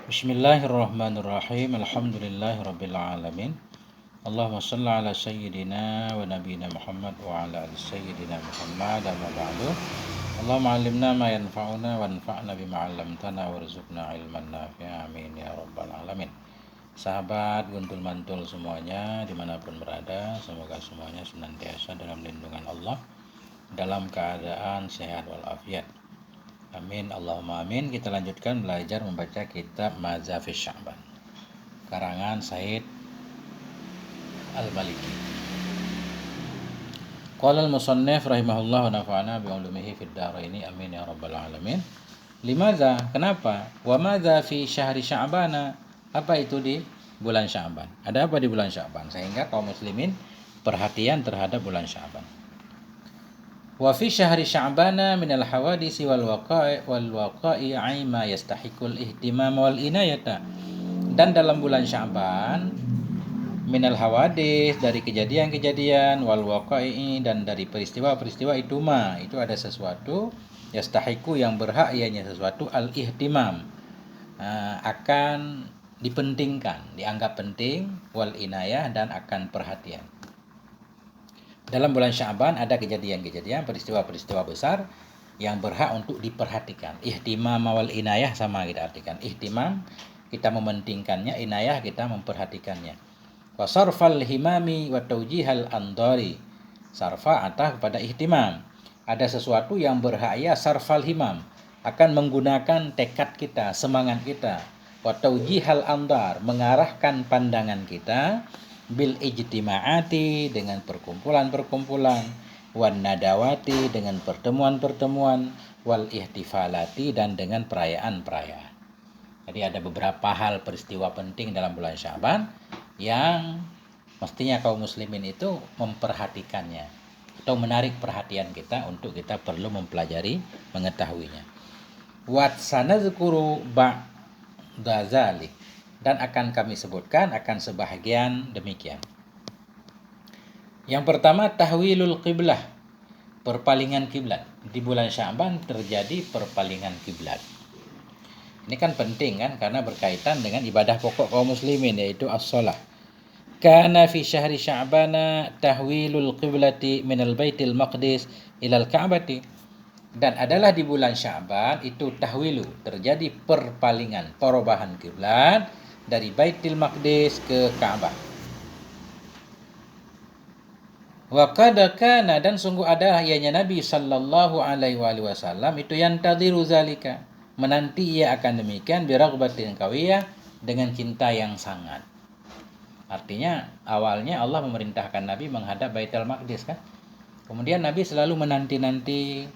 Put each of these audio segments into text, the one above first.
Bismillahirrahmanirrahim. Alhamdulillahirabbil alamin. Allahumma shalli ala sayyidina wa nabiyyina Muhammad wa ala ali sayyidina Muhammad amma ba'du. Allahumma 'allimna ma yanfa'una wanfa'na bima 'allamtana warzuqna ilman nafi'a. Amin ya rabbal alamin. Sahabat Guntul Mantul semuanya dimanapun berada, semoga semuanya senantiasa dalam lindungan Allah, dalam keadaan sehat walafiat. Amin Allahumma amin. Kita lanjutkan belajar membaca kitab Mazafis Sya'ban karangan Said Al-Maliki. Qala al-musannif rahimahullah wa nafa'ana bi ulumihi fid dharaini amin ya rabbal alamin. Limadza? Kenapa? Wa madza fi syahri Sya'bana? Apa itu di bulan Sya'ban? Ada apa di bulan Sya'ban sehingga kaum muslimin perhatian terhadap bulan Sya'ban? Wa fi syahri Sya'bana minal hawadisi wal waqa'i ma yastahiqul ihtimam wal inayata. Dan dalam bulan Sya'ban minal hawadis, dari kejadian-kejadian, wal waqa'i, dan dari peristiwa-peristiwa itu itu ada sesuatu yastahiqu yang berhak, ianya sesuatu al ihtimam, akan dipentingkan, dianggap penting, wal inayah, dan akan perhatian. Dalam bulan Sya'ban ada kejadian-kejadian, peristiwa-peristiwa besar yang berhak untuk diperhatikan. Ihtimam wal inayah sama kita artikan. Ihtimam kita mementingkannya, inayah kita memperhatikannya. Wa sarfal himami wa taujihal andari. Sarfa atah kepada ihtimam. Ada sesuatu yang berhak ya sarfal himam, akan menggunakan tekad kita, semangat kita. Wa taujihal andar, mengarahkan pandangan kita. Bil ijtima'ati, dengan perkumpulan-perkumpulan, wan nadawati, dengan pertemuan-pertemuan, wal ihtifalati, dan dengan perayaan-perayaan. Jadi ada beberapa hal peristiwa penting dalam bulan Sya'ban yang mestinya kaum muslimin itu memperhatikannya atau menarik perhatian kita untuk kita perlu mempelajari, mengetahuinya. Wat sanadzkuru ba'da dzalik, dan akan kami sebutkan akan sebahagian demikian. Yang pertama, tahwilul qiblah, perpalingan kiblat. Di bulan Sya'ban terjadi perpalingan kiblat. Ini kan penting kan, karena berkaitan dengan ibadah pokok kaum muslimin, yaitu as-shalah. Kana fi syahri Sya'bana tahwilul qiblati minal baitil maqdis ilal ka'bati. Dan adalah di bulan Sya'ban itu tahwilu, terjadi perpalingan, perubahan kiblat dari Baitul Maqdis ke Ka'bah. Wa qad kana, dan sungguh ada ianya Nabi sallallahu alaihi wasallam itu yang tadiru zalika, menanti ia akan demikian, biraghbatin qawiyah, dengan cinta yang sangat. Artinya awalnya Allah memerintahkan Nabi menghadap Baitul Maqdis kan. Kemudian Nabi selalu menanti-nanti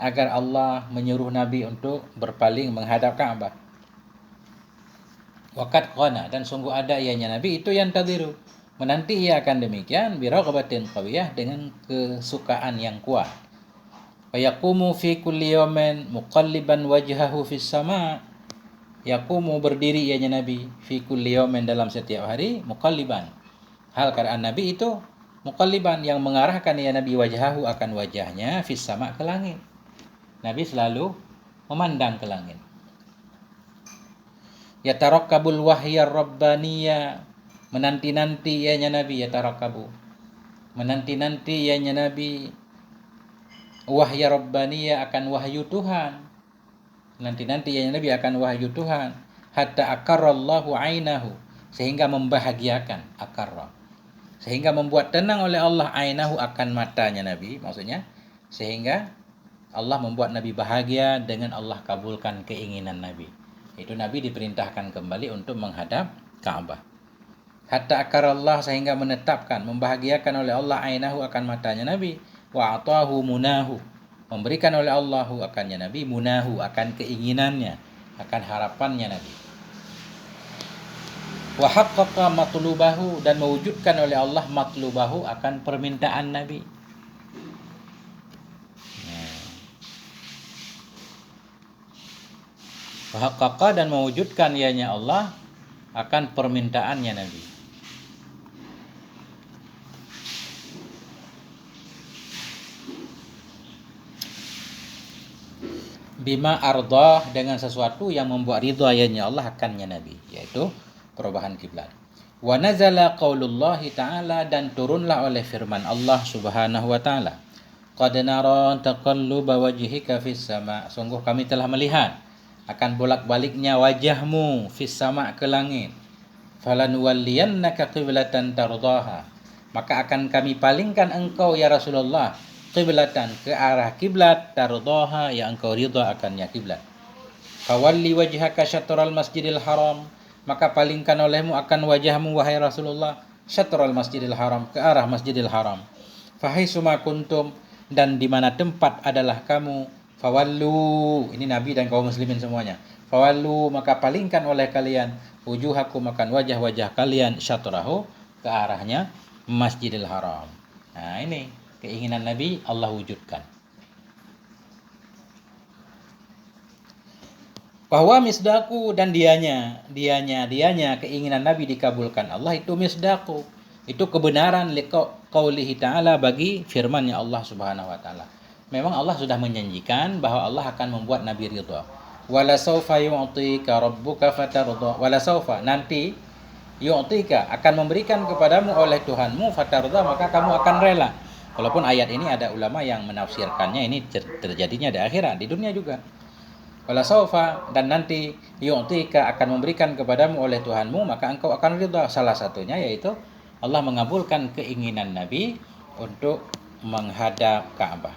agar Allah menyuruh Nabi untuk berpaling menghadap Ka'bah. Waqad qana, dan sungguh ada ianya Nabi itu yang tadiru, menanti ia akan demikian, biraghabatin qawiyah, dengan kesukaan yang kuat. Wa yaqumu fi kulli yawmin muqalliban wajhahu fis sama. Yaqumu, berdiri ianya Nabi, fi kulli yawmin, dalam setiap hari, muqalliban, hal keadaan Nabi itu muqalliban, yang mengarahkan ia Nabi wajhahu, akan wajahnya, fis sama, ke langit. Nabi selalu memandang ke langit. Yatarakkabul wahyar rabbaniyya, menanti-nanti ianya Nabi, yatarakkabu, menanti-nanti ianya Nabi, wahya rabbaniyya, akan wahyu Tuhan. Nanti-nanti ianya Nabi akan wahyu Tuhan. Hatta akarrallahu ainahu, sehingga membahagiakan, akarra, sehingga membuat tenang oleh Allah, ainahu, akan matanya Nabi, maksudnya sehingga Allah membuat Nabi bahagia dengan Allah kabulkan keinginan Nabi. Itu Nabi diperintahkan kembali untuk menghadap Ka'bah. Hatta akarallah, sehingga menetapkan, membahagiakan oleh Allah, ainahu, akan matanya Nabi, wa atahu munahu, memberikan oleh Allah akannya Nabi, munahu, akan keinginannya, akan harapannya Nabi. Wa haqqaqa matlubahu, dan mewujudkan oleh Allah matlubahu, akan permintaan Nabi. Haqqaqa, dan mewujudkan ianya Allah akan permintaannya Nabi. bima ardah, dengan sesuatu yang membuat ridha ayanya Allah akannya Nabi, yaitu perubahan kiblat. Wa nazala qaulullahi ta'ala, dan turunlah oleh firman Allah Subhanahu wa taala, qad nara taqalluba wajhika fis sama', sungguh kami telah melihat akan bolak-baliknya wajahmu fis sama' ke langit. Falanuwalliyannaka qiblatan tardaha, maka akan kami palingkan engkau ya Rasulullah qiblatan, ke arah kiblat, tardaha, yang engkau ridha akannya kiblat. Fawalli wajhaka syatral masjidil haram, maka palingkan olehmu akan wajahmu wahai Rasulullah syatral masjidil haram, ke arah masjidil haram. Fahaitsuma kuntum, dan di mana tempat adalah kamu, fawallu, ini Nabi dan kaum muslimin semuanya, fawallu, maka palingkan oleh kalian wujuhakum, akan wajah-wajah kalian, syatrahu, ke arahnya Masjidil Haram. Nah, ini keinginan Nabi Allah wujudkan. Bahwa misdaku, dan dianya keinginan Nabi dikabulkan Allah, itu misdaku, itu kebenaran liqaulihi ta'ala, bagi firman-Nya Allah Subhanahu wa taala. Memang Allah sudah menjanjikan bahwa Allah akan membuat Nabi ridha. Wala saufa yu'tika rabbuka fatarda, wala saufa, nanti, yu'tika, akan memberikan kepadamu oleh Tuhanmu, fatarda, maka kamu akan rela. Walaupun ayat ini ada ulama yang menafsirkannya ini terjadinya di akhirat, di dunia juga. Wala saufa, dan nanti, yu'tika, akan memberikan kepadamu oleh Tuhanmu, maka engkau akan ridha. Salah satunya yaitu Allah mengabulkan keinginan Nabi untuk menghadap Ka'bah.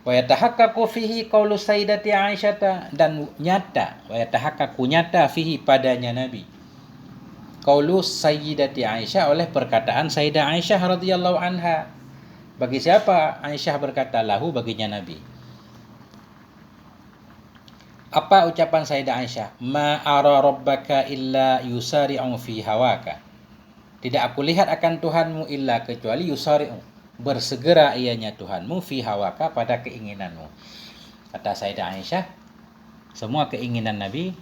Wa yatahaqqaqu fihi qaulu sayyidati Aisyah, dan nyata, wa yatahaqqaqu, nyata, fihi, padanya Nabi, qaulu sayyidati Aisyah, oleh perkataan Sayyidah Aisyah radhiyallahu anha. Bagi siapa Aisyah berkata? Lahu, baginya Nabi. Apa ucapan Sayyidah Aisyah? Ma ara rabbaka illa yusari'u fi hawaka, tidak aku lihat akan Tuhanmu illa kecuali yusari'u, bersegera ianya Tuhanmu, fi hawaka, pada keinginanmu. Kata Sayyidah Aisyah, semua keinginan Nabi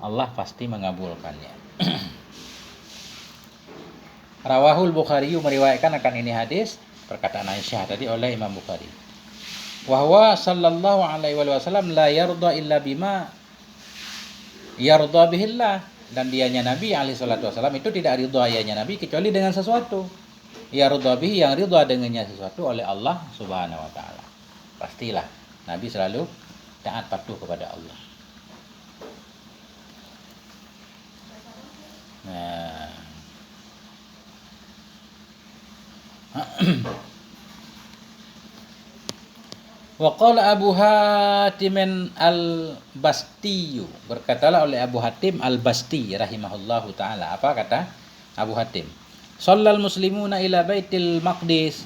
Allah pasti mengabulkannya. Rawahul Bukhari, meriwayatkan akan ini hadis, perkataan Aisyah tadi, oleh Imam Bukhari. Wa huwa sallallahu alaihi wasallam la yarda illa bima yarda bihillah, dan dianya Nabi alaihi salatu wasallam itu tidak ridha ianya Nabi kecuali dengan sesuatu. Yarda bihi, yang ridha dengannya sesuatu oleh Allah Subhanahu wa taala. Pastilah Nabi selalu taat patuh kepada Allah. Nah, wa qala Abu Hatim al-Basti, berkatalah oleh Abu Hatim al-Basti rahimahullahu taala. Apa kata Abu Hatim? Shallal muslimuna ila Baitil Maqdis,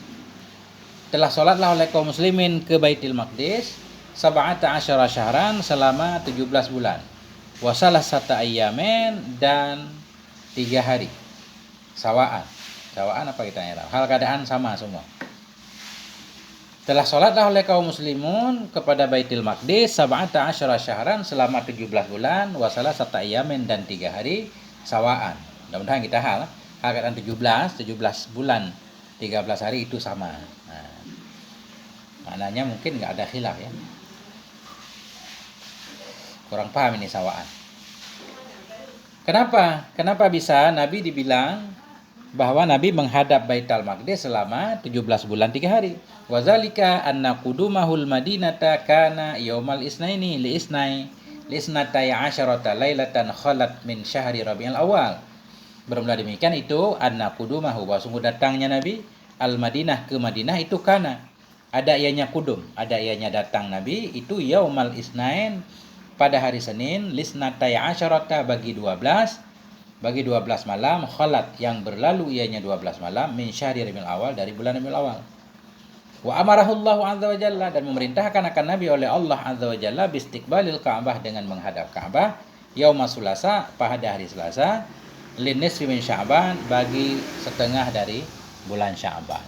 telah salatlah oleh kaum muslimin ke Baitul Maqdis, 17 syahran, selama 17 bulan. Wa salasata ayyamin, dan 3 hari. Sawaan apa kita ya? Hal keadaan sama semua. Telah salatlah oleh kaum muslimun kepada Baitul Maqdis 17 syahran, selama 17 bulan, wa salasata ayyamin, dan 3 hari, sawaan. Mudah-mudahan kita keadaan 17 bulan 13 hari itu sama. Nah, maknanya mungkin nggak ada khilaf ya. Kurang paham ini sawaan. Kenapa bisa Nabi dibilang bahwa Nabi menghadap Baitul Maqdis selama 17 bulan 3 hari? Wa zalika anna qudumahul madinata kana yaumal isnaini li isnatai asyarata lailatan khalat min syahri Rabiul Awal. Bermula demikian itu anna qudumahu, bahwa sungguh datangnya Nabi al-Madinah, ke Madinah, itu kana, ada ianya kudum, ada ianya datang Nabi itu yaumal isnain, pada hari Senin, lisnatai asyarata, bagi 12 malam, khalat, yang berlalu ianya 12 malam, min syahri Rabiul Awal, dari bulan Rabiul Awal. Wa amarahullahu azza wa jalla, dan memerintahkan akan Nabi oleh Allah azza wa jalla, bistiqbalil Ka'bah, dengan menghadap Ka'bah, yauma sulasa, pada hari Selasa, linisfi min Sya'ban, bagi setengah dari bulan Sya'ban.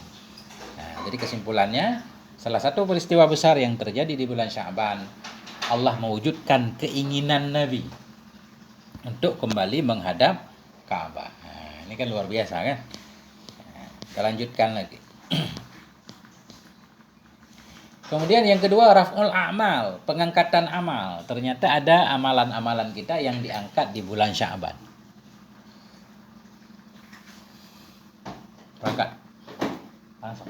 Nah, jadi kesimpulannya, salah satu peristiwa besar yang terjadi di bulan Sya'ban, Allah mewujudkan keinginan Nabi untuk kembali menghadap Ka'bah. Nah, ini kan luar biasa kan? Nah, kita lanjutkan lagi. Kemudian yang kedua raf'ul a'mal, pengangkatan amal. Ternyata ada amalan-amalan kita yang diangkat di bulan Sya'ban. Berangkat. Langsung.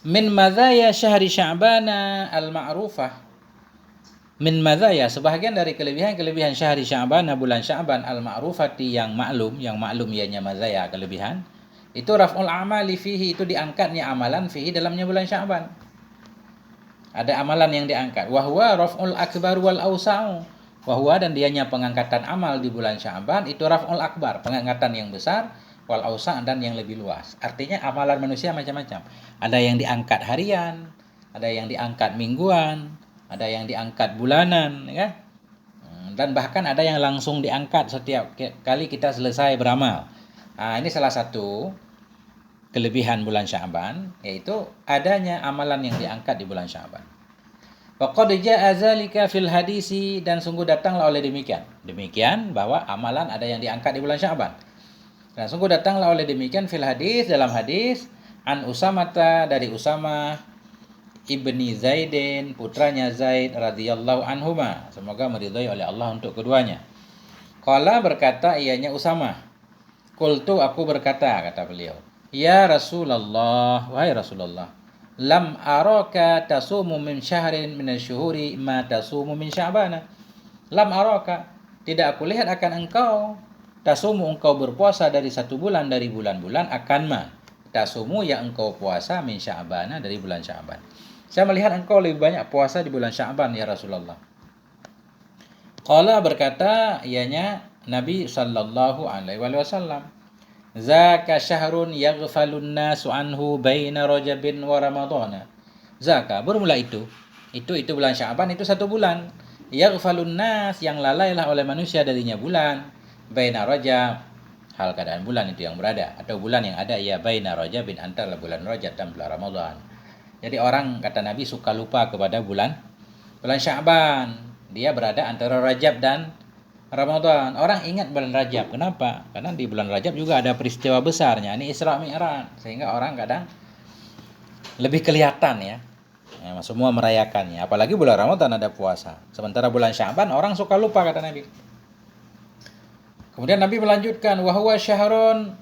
Min mazaya syahri Sya'bana al-ma'rufah. Min mazaya, sebahagian dari kelebihan-kelebihan syahri Sya'ban, bulan Sya'ban al-ma'rufati yang maklum ianya mazaya kelebihan. Itu raf'ul amali fihi, itu diangkatnya amalan fihi dalamnya bulan Sya'ban. Ada amalan yang diangkat. Wahwa raf'ul akbar wal awsa'u. Wahwa dan dianya pengangkatan amal di bulan Sya'ban itu raf'ul akbar, pengangkatan yang besar, wal awsa' dan yang lebih luas. Artinya amalan manusia macam-macam. Ada yang diangkat harian, ada yang diangkat mingguan, ada yang diangkat bulanan, ya. Dan bahkan ada yang langsung diangkat setiap kali kita selesai beramal. Ini salah satu kelebihan bulan Sya'ban, yaitu adanya amalan yang diangkat di bulan Sya'ban. Faqad jaa'a dzalika fil hadisi, dan sungguh datanglah oleh demikian. Demikian bahwa amalan ada yang diangkat di bulan Sya'ban. Dan sungguh datanglah oleh demikian fil hadis, dalam hadis an Usamata, dari Usamah ibni Zaidin, putranya Zaid radhiyallahu anhuma, semoga meridhai oleh Allah untuk keduanya. Qala, berkata ianya Usamah, qultu, aku berkata, kata beliau, ya Rasulullah, wahai Rasulullah, lam araka tasumu min syahrin min asyhuri ma tasumu min Sya'bana. Lam araka, tidak aku lihat akan engkau, tasumu, engkau berpuasa dari satu bulan dari bulan-bulan, akan ma tasumu, yang engkau puasa, min Sya'bana, dari bulan Sya'ban. Saya melihat engkau lebih banyak puasa di bulan Sya'ban ya Rasulullah. Qala, berkata ianya Nabi sallallahu alaihi wasallam, zaka syahrun yaghfalun nasu anhu baina Rajabin wa Ramadhana. Zaka, bermula itu bulan Sya'ban, itu satu bulan. Yaghfalun nas, yang lalailah oleh manusia darinya bulan. Baina Rajab, hal keadaan bulan itu yang berada, atau bulan yang ada ya baina Rajabin, antara bulan Rajab dan bulan Ramadan. Jadi orang, kata Nabi, suka lupa kepada bulan Sya'ban. Dia berada antara Rajab dan Ramadan. Orang ingat bulan Rajab. Kenapa? Karena di bulan Rajab juga ada peristiwa besarnya. Ini Isra Mi'raj. Sehingga orang kadang lebih kelihatan ya. Semua merayakannya. Apalagi bulan Ramadan ada puasa. Sementara bulan Sya'ban orang suka lupa, kata Nabi. Kemudian Nabi melanjutkan, wa huwa syahrun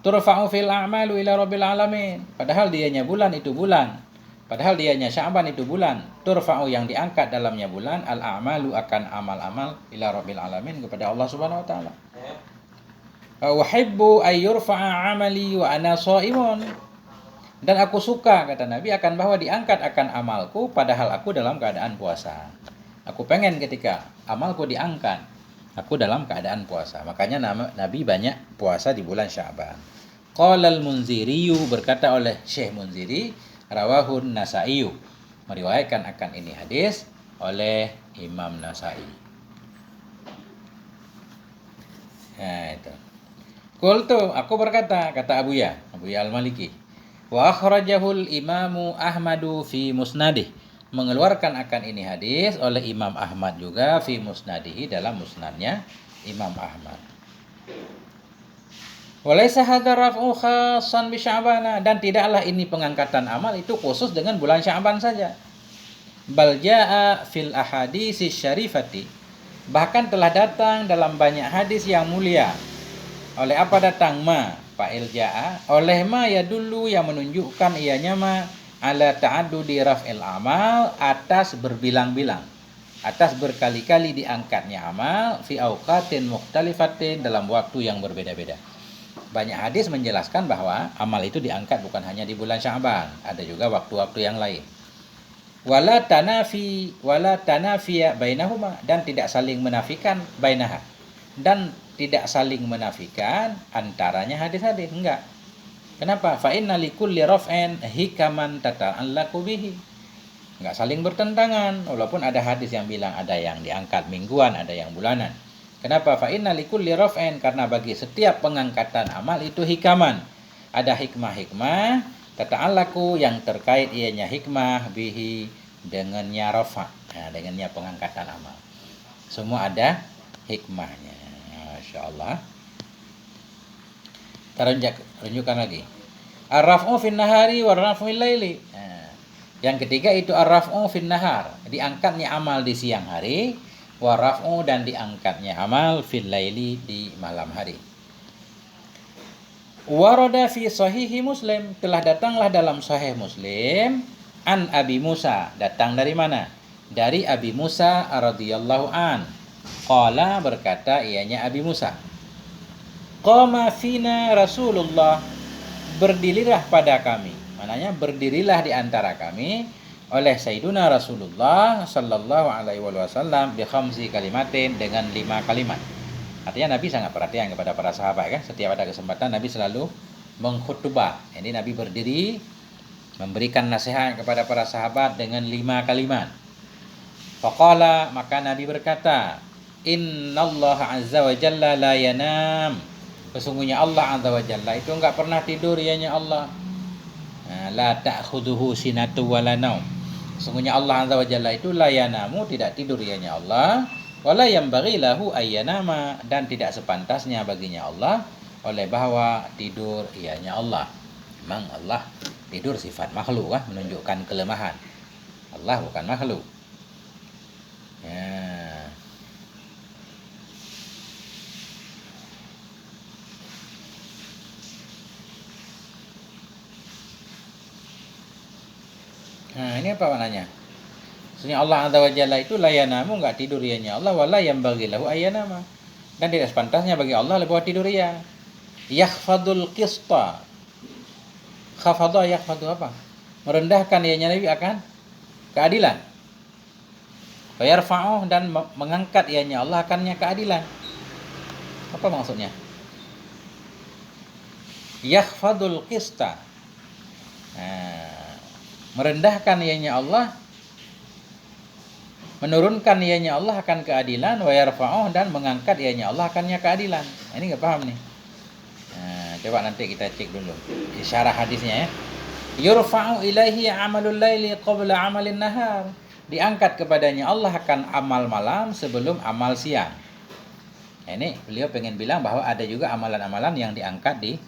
turfa'u fil a'malu ila rabbil alamin. Padahal dianya bulan itu bulan. Padahal dianya Sya'ban itu bulan, turfa'u, yang diangkat dalamnya bulan, al-a'malu, akan amal-amal, ila rabbil alamin, kepada Allah Subhanahu wa taala. Wa uhibbu ay yurfa'a 'amali wa ana sha'imun. Dan aku suka, kata Nabi, akan bahwa diangkat akan amalku padahal aku dalam keadaan puasa. Aku pengen ketika amalku diangkat, aku dalam keadaan puasa. Makanya Nabi banyak puasa di bulan Sya'ban. Qala al-Munziri, berkata oleh Syekh Munziri, rawahun Nasa'i, meriwayatkan akan ini hadis oleh Imam Nasa'i. Nah, itu. Qultu, aku berkata, kata Abuya Al-Maliki, wa akhrajahul Imamu Ahmadu fi musnadih, mengeluarkan akan ini hadis oleh Imam Ahmad juga fi musnadihi, dalam musnadnya Imam Ahmad. Walaysa hadza raf'u khassan bi Sya'ban, dan tidaklah ini pengangkatan amal itu khusus dengan bulan Sya'ban saja. Bal jaa'a fil ahaditsis syarifati, bahkan telah datang dalam banyak hadis yang mulia. Oleh apa datang? Ma fa'il jaa'a, oleh ma ya dulu, yang menunjukkan ianya ma ala ta'addudi raf'il amal, atas berbilang-bilang, atas berkali-kali diangkatnya amal, fi auqatin mukhtalifatin, dalam waktu yang berbeda-beda. Banyak hadis menjelaskan bahwa amal itu diangkat bukan hanya di bulan Sya'ban, ada juga waktu-waktu yang lain. Wala tanafiya bainahuma, dan tidak saling menafikan bainaha, dan tidak saling menafikan antaranya hadis-hadis, enggak. Kenapa? Fa inna likulli raf'in hikaman tata'allaqu bihi. Enggak saling bertentangan, walaupun ada hadis yang bilang ada yang diangkat mingguan, ada yang bulanan. Kenapa? Fa inna likulli raf'in, karena bagi setiap pengangkatan amal itu hikaman, ada hikmah-hikmah, tata'allaqu, yang terkait ianya hikmah, bihi, dengannya rafa', dengannya pengangkatan amal. Semua ada hikmahnya. Masya Allah. Kita runjukkan lagi. Ar-raf'u fin nahari wa raf'u fil laili. Yang ketiga itu ar-raf'u fin nahar, diangkatnya amal di siang hari, wa raf'u dan diangkatnya amal fil laili di malam hari. Warada fi sahihi Muslim, telah datanglah dalam sahih Muslim an Abi Musa, datang dari mana? Dari Abi Musa radhiyallahu an. Qala, berkata ianya Abi Musa, qama fina Rasulullah, berdirilah pada kami. Mananya berdirilah di antara kami oleh Sayyiduna Rasulullah sallallahu alaihi wasallam bi khamsi kalimatin, dengan 5 kalimat. Artinya Nabi sangat perhatian kepada para sahabat kan. Setiap ada kesempatan Nabi selalu mengkhutbah. Ini Nabi berdiri memberikan nasihat kepada para sahabat dengan 5 kalimat. Faqala, maka Nabi berkata, innallaha azza wa jalla la yanam. Sesungguhnya Allah azza wa jalla itu enggak pernah tidur ianya Allah. La ta'khudhuhu sinatu wa la naum. Sesungguhnya Allah azza wa jalla itu la yanamu, tidak tidur ianya Allah. Wala yanbaghi lahu ayyanama, dan tidak sepantasnya baginya Allah oleh bahwa tidur ianya Allah. Memang Allah tidur sifat makhluk kan, menunjukkan kelemahan. Allah bukan makhluk. Ya. Nah, ini apa maknanya? Maksudnya Allah azza wa jalla itu la yanamu, enggak tidur ianya Allah, wala yanbaghi lahu ayyanama, dan tidak sepantasnya bagi Allah bahwa tidur ia. Yakhfadul qista. Khafadha yakhfadu apa? Merendahkan ianya Nabi akan keadilan. Wa yarfa'u, dan mengangkat ianya Allah akannya keadilan. Apa maksudnya? Yakhfadul qista. Merendahkan ianya Allah, menurunkan ianya Allah akan keadilan, wa yarfa'uh, dan mengangkat ianya Allah akannya keadilan. Ini enggak paham nih. Coba nanti kita cek dulu syarah hadisnya ya. Yurfa'u ilaihi amalul laili qabla amalin nahar. Diangkat kepadanya Allah akan amal malam sebelum amal siang. Ini beliau pengen bilang bahwa ada juga amalan-amalan yang diangkat di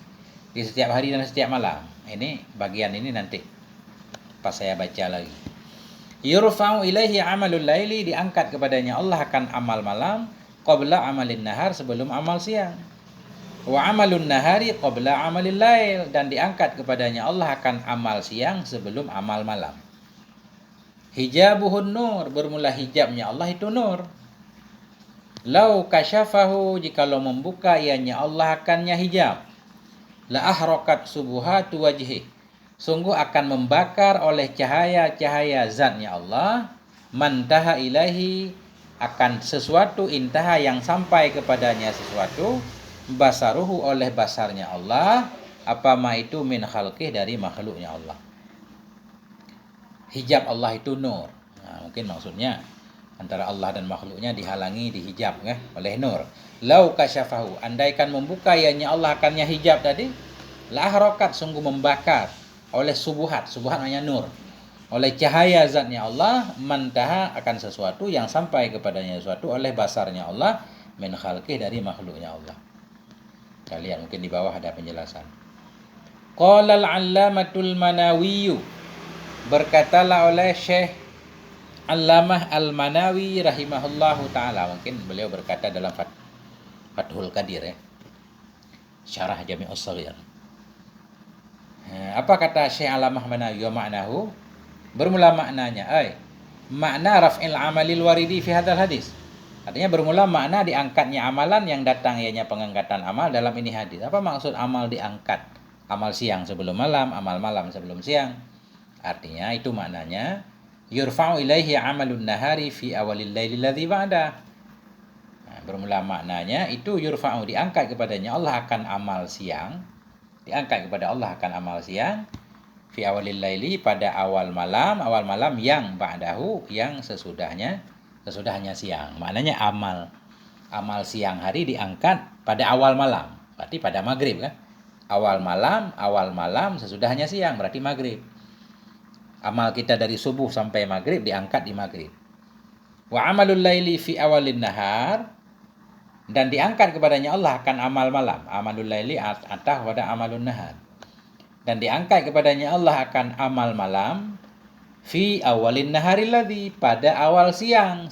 setiap hari dan setiap malam. Ini bagian ini nanti pas saya baca lagi. Yurfa'u ilaihi amalul laili, diangkat kepadanya Allah akan amal malam qabla amalin nahar, sebelum amal siang. Wa amalun nahari qabla amalil lail, dan diangkat kepadanya Allah akan amal siang sebelum amal malam. Hijabuhun nur, bermula hijabnya Allah itu nur. Lau kasyafahu, jikalau membuka ianya Allah akannya hijab. La ahrakat subuhatu wajhi, sungguh akan membakar oleh cahaya-cahaya zatnya Allah. Mantaha ilahi, akan sesuatu, intaha yang sampai kepadanya sesuatu, basaruhu oleh basarnya Allah, apa ma itu min khalqih, dari makhluknya Allah. Hijab Allah itu nur. Mungkin maksudnya antara Allah dan makhluknya dihalangi, dihijab oleh nur. Lau kasyafahu, andaikan membuka ianya Allah akannya hijab tadi, la ahrakat, sungguh membakar oleh subuhat, subuhat namanya nur, oleh cahaya zatnya Allah, mantaha akan sesuatu yang sampai kepadanya sesuatu, oleh basarnya Allah, min khalqih, dari makhluknya Allah. Kalian mungkin di bawah ada penjelasan. Qala al-allamatul Manawi, berkatalah oleh Syekh Allamah Al-Manawi rahimahullahu taala, mungkin beliau berkata dalam Fathul Qadir ya, Syarah Jami'us Shaghir. Apa kata Syekh Allamah Manawi? Wa ma'nahu, bermula maknanya, makna raf'il amalil waridi fi hadzal hadis. Artinya bermula makna diangkatnya amalan yang datang ianya pengangkatan amal dalam ini hadis. Apa maksud amal diangkat? Amal siang sebelum malam, amal malam sebelum siang. Artinya itu maknanya yurfa'u ilaihi amalun nahari fi awalil lailil ladzi ba'da. Bermula maknanya itu yurfa'u, diangkat kepadanya Allah akan amal siang. Diangkat kepada Allah akan amal siang fi awalil laili, pada awal malam yang ba'dahu, yang sesudahnya siang. Maknanya amal siang hari diangkat pada awal malam, berarti pada maghrib kan. Awal malam sesudahnya siang, berarti maghrib. Amal kita dari subuh sampai maghrib diangkat di maghrib. Wa amalul laili fi awalin nahar, dan diangkat kepadanya Allah akan amal malam. Amalul laili atah wada amalun nahar, dan diangkat kepadanya Allah akan amal malam fi awalin nahari ladzi, pada awal siang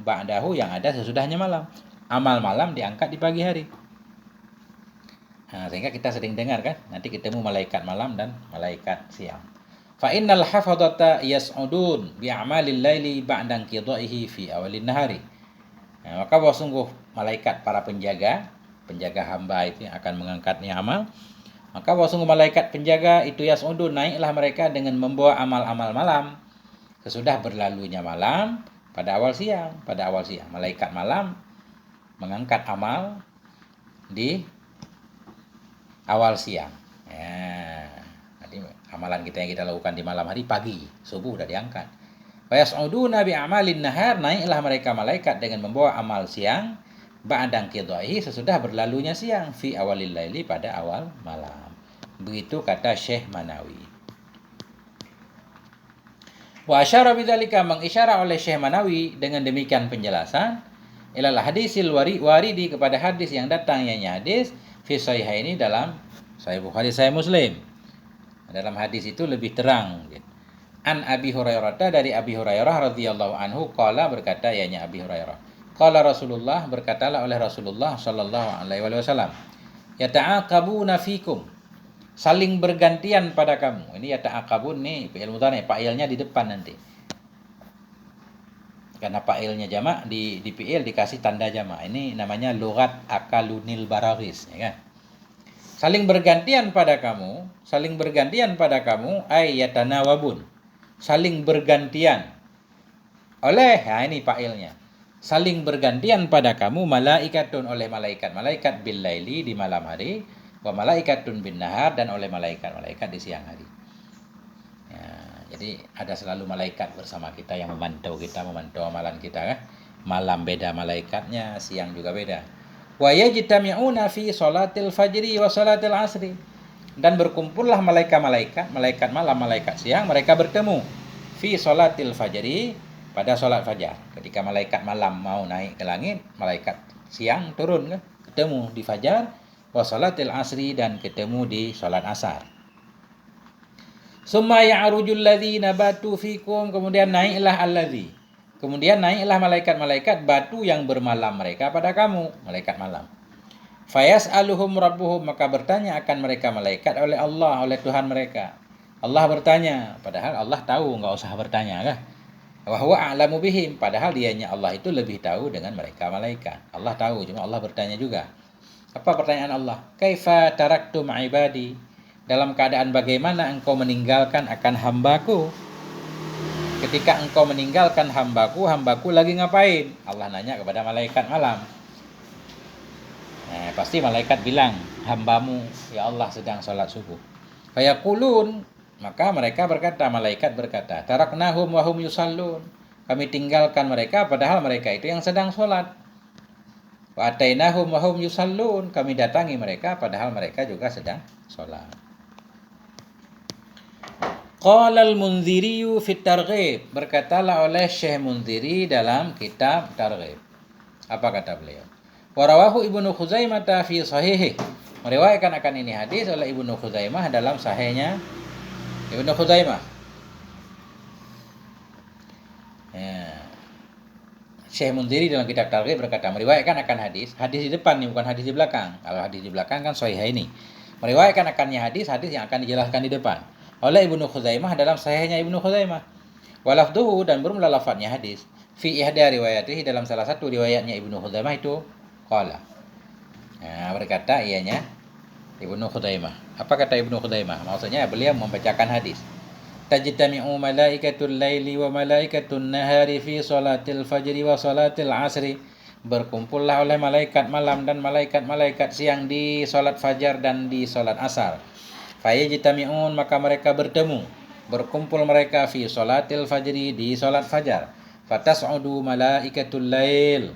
ba'dahu yang ada sesudahnya malam. Amal malam diangkat di pagi hari. Sehingga kita sering dengar kan, nanti ketemu malaikat malam dan malaikat siang. Fa innal hafadhata yas'udun bi a'malil laili ba'da qidaihi fi awalin nahari. Maka bahwa sungguh malaikat para penjaga hamba itu yang akan mengangkatnya amal. Maka bahwa sungguh malaikat penjaga itu yas'udun, naiklah mereka dengan membawa amal-amal malam sesudah berlalunya malam pada awal siang. Malaikat malam mengangkat amal di awal siang. Nanti amalan kita yang kita lakukan di malam hari, pagi, subuh udah diangkat. Wa yas'uduna bi amalin nahar, naiklah mereka malaikat dengan membawa amal siang ba'da qidaihi, sesudah berlalunya siang, fi awalil laili, pada awal malam. Begitu kata Syekh Manawi. Wa asyara bidzalika, mengisyarah oleh Syekh Manawi dengan demikian penjelasan, ilal hadisil waridi, kepada hadis yang datang, ianya hadis fi sahihaini, dalam Sahih Bukhari, Sahih Muslim. Dalam hadis itu lebih terang. An Abi Hurairah, dari Abi Hurairah radhiyallahu anhu, qala, berkata ianya Abi Hurairah, qala Rasulullah, berkatalah oleh Rasulullah sallallahu alaihi wasallam, yata'aqabuna fikum, saling bergantian pada kamu. Ini yata'aqabun nih fi'il mudhari, fa'ilnya di depan nanti. Karena fa'ilnya jamak, di fi'il dikasih tanda jamak. Ini namanya lughat akalunil baraghis, ya kan? Saling bergantian pada kamu, ay yatanawabun, saling bergantian oleh, ini fa'ilnya, saling bergantian pada kamu, malaikatun, oleh malaikat bil laili, di malam hari, wa malaikatun bin nahar, dan oleh malaikat di siang hari. Jadi ada selalu malaikat bersama kita yang memantau amalan kita kan. Malam beda malaikatnya, siang juga beda. Wa yajtami'una fi salatil fajri wa salatil asri, dan berkumpullah malaikat malam, malaikat siang, mereka bertemu fi salatil fajri, pada salat fajar. Ketika malaikat malam mau naik ke langit, malaikat siang turun kan, ketemu di fajar, wa salatil asri, dan ketemu di salat asar. Summa ya'rujul ladzina batu fikum, kemudian naiklah malaikat-malaikat batu yang bermalam mereka pada kamu, malaikat malam. Fayas'aluhum rabbuhum, maka bertanya akan mereka malaikat oleh Allah, oleh Tuhan mereka. Allah bertanya, padahal Allah tahu, enggak usah bertanya kan. Wa huwa a'lamu bihim, padahal dianya Allah itu lebih tahu dengan mereka malaikat. Allah tahu, cuma Allah bertanya juga. Apa pertanyaan Allah? Kaifa taraktum ibadi, dalam keadaan bagaimana engkau meninggalkan akan hambaku? Ketika engkau meninggalkan hambaku lagi ngapain? Allah nanya kepada malaikat malam. Pasti malaikat bilang, hambamu ya Allah sedang sholat subuh. Fayaqulun, maka malaikat berkata, taraknahum wa hum yusallun, kami tinggalkan mereka padahal mereka itu yang sedang sholat. Wa atainahum wa hum yusallun, kami datangi mereka padahal mereka juga sedang sholat. Qala al-Munziri fi Targhib, berkatalah oleh Syekh Munziri dalam kitab Targhib. Apa kata beliau? Wa rawahu Ibnu Khuzaimah fi sahihih, meriwayatkan akan ini hadis oleh Ibnu Khuzaimah dalam sahihnya Ibnu Khuzaimah. Syekh Munziri dalam kitab Targhib berkata, meriwayatkan akan hadis di depan nih, bukan hadis di belakang. Kalau hadis di belakang kan sahih ini. Meriwayatkan akannya hadis yang akan dijelaskan di depan oleh Ibnu Khuzaimah dalam sahihnya Ibnu Khuzaimah. Walafduhu, dan bermula lafadznya hadis, fi ihda riwayatihi, dalam salah satu riwayatnya Ibnu Khuzaimah itu qala. Berkata ianya Ibnu Khuzaimah. Apa kata Ibnu Khuzaimah? Maksudnya beliau membacakan hadis. Tajtami'u malaikatul laili wa malaikatun nahari fi salatil fajri wa salatil asri. Berkumpullah oleh malaikat malam dan malaikat siang di salat fajar dan di salat asar. Fayajtami'un, maka mereka berkumpul mereka fi salatil fajri, di salat fajar. Fatas'udu malaikatul lail,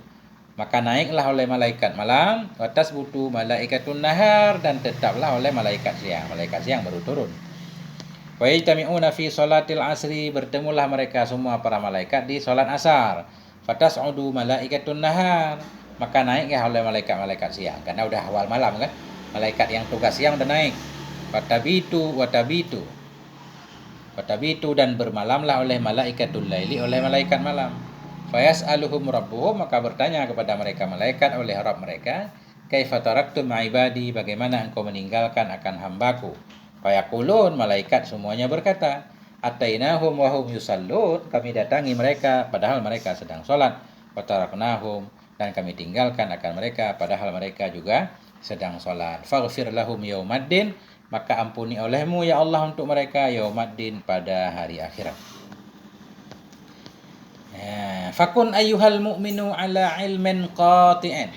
maka naiklah oleh malaikat malam. Watasbutu malaikatun nahar, dan tetaplah oleh malaikat siang baru turun. Fayajtami'una fi salatil asri, bertemulah mereka semua para malaikat di salat asar. Fatas'udu malaikatun nahar, maka naiklah oleh malaikat siang, karena udah awal malam kan, malaikat yang tugas siang udah naik. Watabitu dan bermalamlah oleh malaikatul laili, oleh malaikat malam. Fayas'aluhum rabbuhum, maka bertanya kepada mereka malaikat oleh Rabb mereka, kaifa taraktum ibadi, bagaimana engkau meninggalkan akan hambaku. Fayaqulun, malaikat semuanya berkata, atainahum wa hum yusallun, kami datangi mereka padahal mereka sedang salat. Fataraknahum, dan kami tinggalkan akan mereka padahal mereka juga sedang salat. Faghfir lahum yaumaddin, maka ampuni olehmu ya Allah untuk mereka yaumaddin, pada hari akhirat. Fakun ayyuhal mu'minu ala ilmin qati'in,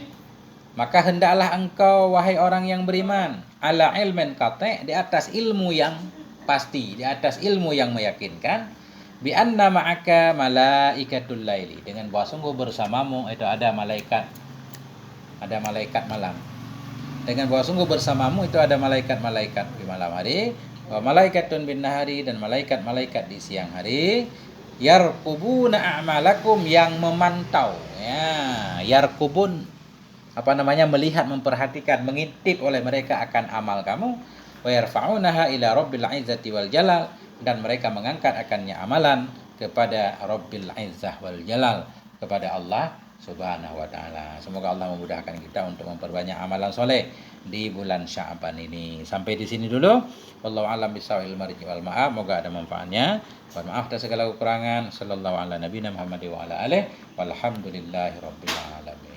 maka hendaklah engkau wahai orang yang beriman ala ilmin qati', di atas ilmu yang pasti, di atas ilmu yang meyakinkan, bi anna ma'aka malaikatul laili, dengan bahwa sungguh bersamamu itu ada malaikat malam, dengan bahwa sungguh bersamamu itu ada malaikat-malaikat di malam hari, wa malaikatun bin nahari, dan malaikat-malaikat di siang hari, yarqubuna a'malakum, yang memantau, yarqubun melihat, memperhatikan, mengintip oleh mereka akan amal kamu, wa yarfa'unaha ila rabbil izzati wal jalal, dan mereka mengangkat akannya amalan kepada Rabbil Izzah wal Jalal, kepada Allah Subhanahu wa taala. Semoga Allah memudahkan kita untuk memperbanyak amalan soleh di bulan Sya'ban ini. Sampai di sini dulu. Wallahu a'lam bishawab wal ma'af. Moga ada manfaatnya. Mohon maaf atas segala kekurangan. Sallallahu ala nabiyina Muhammad wa ala alihi walhamdulillahi rabbil alamin.